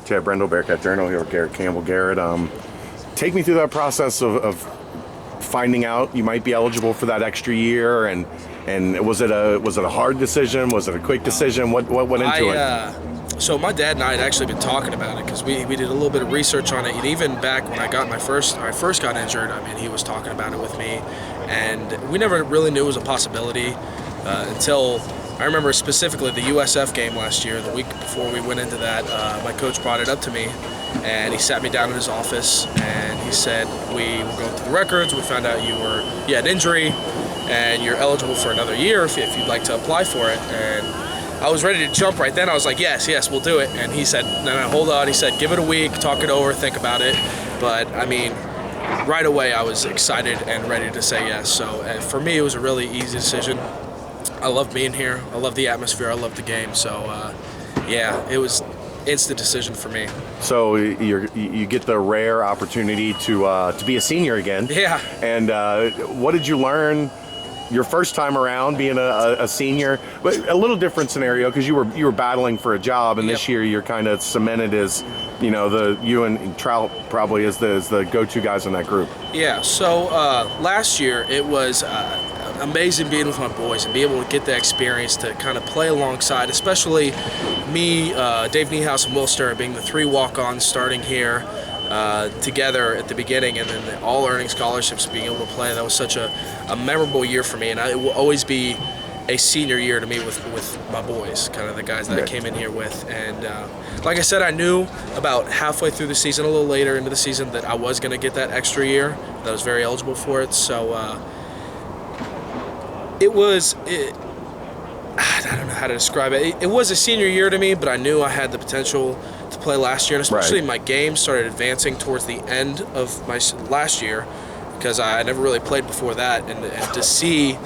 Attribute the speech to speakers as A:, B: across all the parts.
A: Chad Brendel, Bearcat Journal here with Garrett, Campbell. Garrett, take me through that process of finding out you might be eligible for that extra year, and was it a hard decision? Was it a quick decision? What went into it?
B: So my dad and I had actually been talking about it because we did a little bit of research on it, and even back when I first got injured, I mean, he was talking about it with me, and we never really knew it was a possibility until I remember specifically the USF game last year. The week before we went into that, my coach brought it up to me, and he sat me down in his office, and he said, we were going through the records, we found out you had an injury, and you're eligible for another year if you'd like to apply for it. And I was ready to jump right then. I was like, yes, we'll do it. And he said, no, hold on. He said, give it a week, talk it over, think about it. But, I mean, right away I was excited and ready to say yes. So for me, it was a really easy decision. I love being here. I love the atmosphere. I love the game. So, it was instant decision for me.
A: So you get the rare opportunity to be a senior again.
B: Yeah.
A: And what did you learn your first time around being a senior? But a little different scenario because you were battling for a job, and this year you're kind of cemented as you and Trout probably as the go-to guys in that group.
B: Yeah. So last year it was amazing being with my boys and be able to get the experience to kind of play alongside, especially me, Dave Niehaus, and Will Stern being the three walk-ons starting here together at the beginning, and then the all-earning scholarships being able to play. That was such a memorable year for me, and it will always be a senior year to me with my boys, kind of the guys that I came in here with. And like I said, I knew about halfway through the season, a little later into the season, that I was going to get that extra year, that I was very eligible for it. So I don't know how to describe it. It was a senior year to me, but I knew I had the potential to play last year, and especially my game started advancing towards the end of my last year because I never really played before that, and to see,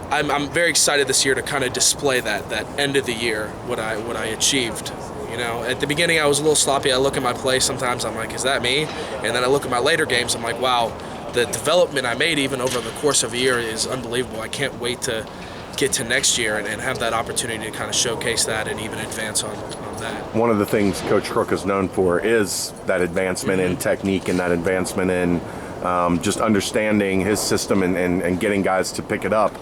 B: I'm very excited this year to kind of display that end of the year, what I achieved. At the beginning I was a little sloppy. I look at my play sometimes, I'm like, is that me? And then I look at my later games, I'm like, wow, the development I made even over the course of a year is unbelievable. I can't wait to get to next year and have that opportunity to kind of showcase that and even advance on that.
A: One of the things Coach Crook is known for is that advancement in technique and that advancement in just understanding his system and getting guys to pick it up.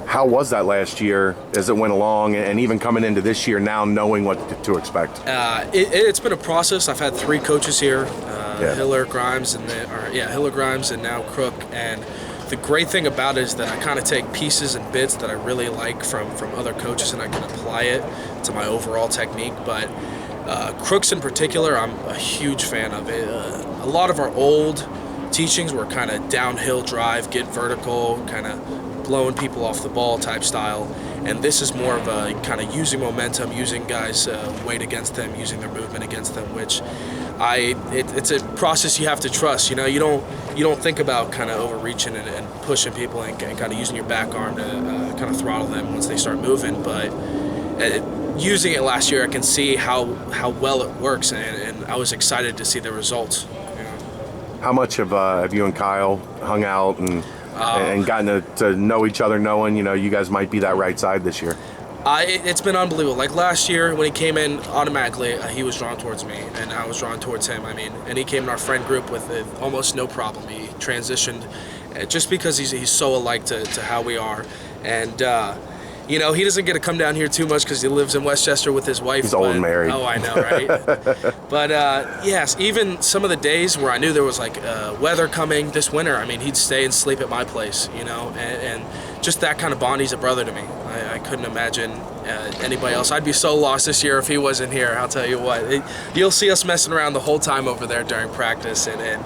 A: How was that last year as it went along, and even coming into this year now knowing what to expect?
B: It's been a process. I've had three coaches here, Hiller, Grimes, and now Crook. And the great thing about it is that I kind of take pieces and bits that I really like from other coaches, and I can apply it to my overall technique. But Crook's in particular, I'm a huge fan of it. A lot of our old teachings were kind of downhill drive, get vertical, kind of blowing people off the ball type style, and this is more of a kind of using momentum, using guys' weight against them, using their movement against them, which it's a process you have to trust. You don't think about kind of overreaching and pushing people and kind of using your back arm to kind of throttle them once they start moving, but using it last year, I can see how well it works, and I was excited to see the results.
A: How much have you and Kyle hung out and gotten to know each other, knowing you guys might be that right side this year?
B: It's been unbelievable. Like last year when he came in, automatically he was drawn towards me and I was drawn towards him. I mean, and he came in our friend group with almost no problem. He transitioned just because he's so alike to how we are. And he doesn't get to come down here too much because he lives in Westchester with his wife.
A: He's old and married.
B: Oh, I know, right? But yes, even some of the days where I knew there was like weather coming this winter, I mean, he'd stay and sleep at my place, and just that kind of bond. He's a brother to me. I couldn't imagine anybody else. I'd be so lost this year if he wasn't here. I'll tell you what. You'll see us messing around the whole time over there during practice, and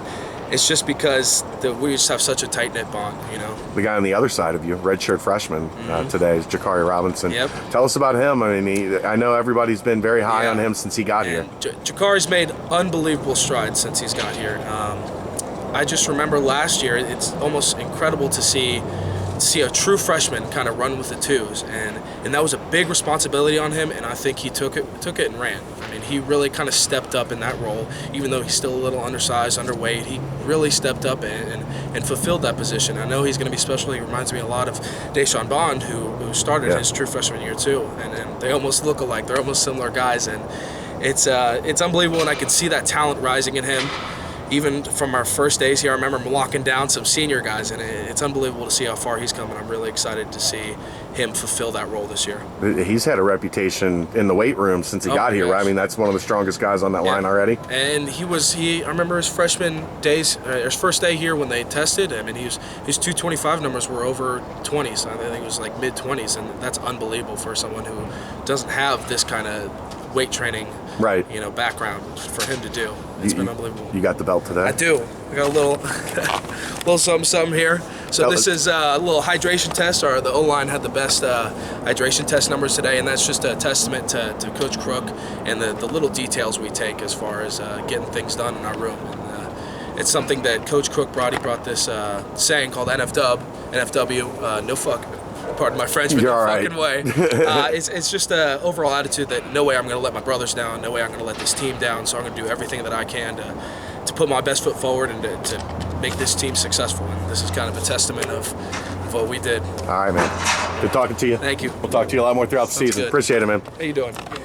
B: it's just because we just have such a tight-knit bond,
A: The guy on the other side of you, redshirt freshman today, is Jakari Robinson.
B: Yep.
A: Tell us about him. I mean, I know everybody's been very high on him since he got here.
B: Jakari's made unbelievable strides since he's got here. I just remember last year, it's almost incredible to see a true freshman kind of run with the twos, and that was a big responsibility on him, and I think he took it and ran. I mean, he really kind of stepped up in that role, even though he's still a little undersized, underweight. He really stepped up and fulfilled that position. I know he's going to be special. He reminds me a lot of Deshaun Bond, who started his true freshman year too, and they almost look alike. They're almost similar guys, and it's unbelievable, and I can see that talent rising in him. Even from our first days here, I remember him locking down some senior guys, and it's unbelievable to see how far he's come, and I'm really excited to see him fulfill that role this year.
A: He's had a reputation in the weight room since he got here, right? I mean, that's one of the strongest guys on that line already.
B: And I remember his freshman days, his first day here when they tested him, and his 225 numbers were over 20s. I think it was like mid-20s, and that's unbelievable for someone who doesn't have this kind of weight training background for him to do. It's been unbelievable.
A: You got the belt today?
B: I do. I got a little something here. So this is a little hydration test. The O-line had the best hydration test numbers today, and that's just a testament to Coach Crook and the little details we take as far as getting things done in our room. And it's something that Coach Crook brought. He brought this saying called NFW, no fuck. Pardon my French, but no fucking way. It's just an overall attitude that no way I'm going to let my brothers down, no way I'm going to let this team down, so I'm going to do everything that I can to put my best foot forward and to make this team successful. And this is kind of a testament of what we did.
A: All right, man. Good talking to you.
B: Thank you.
A: We'll talk to you a lot more throughout the season.
B: Good.
A: Appreciate it, man.
B: How you doing?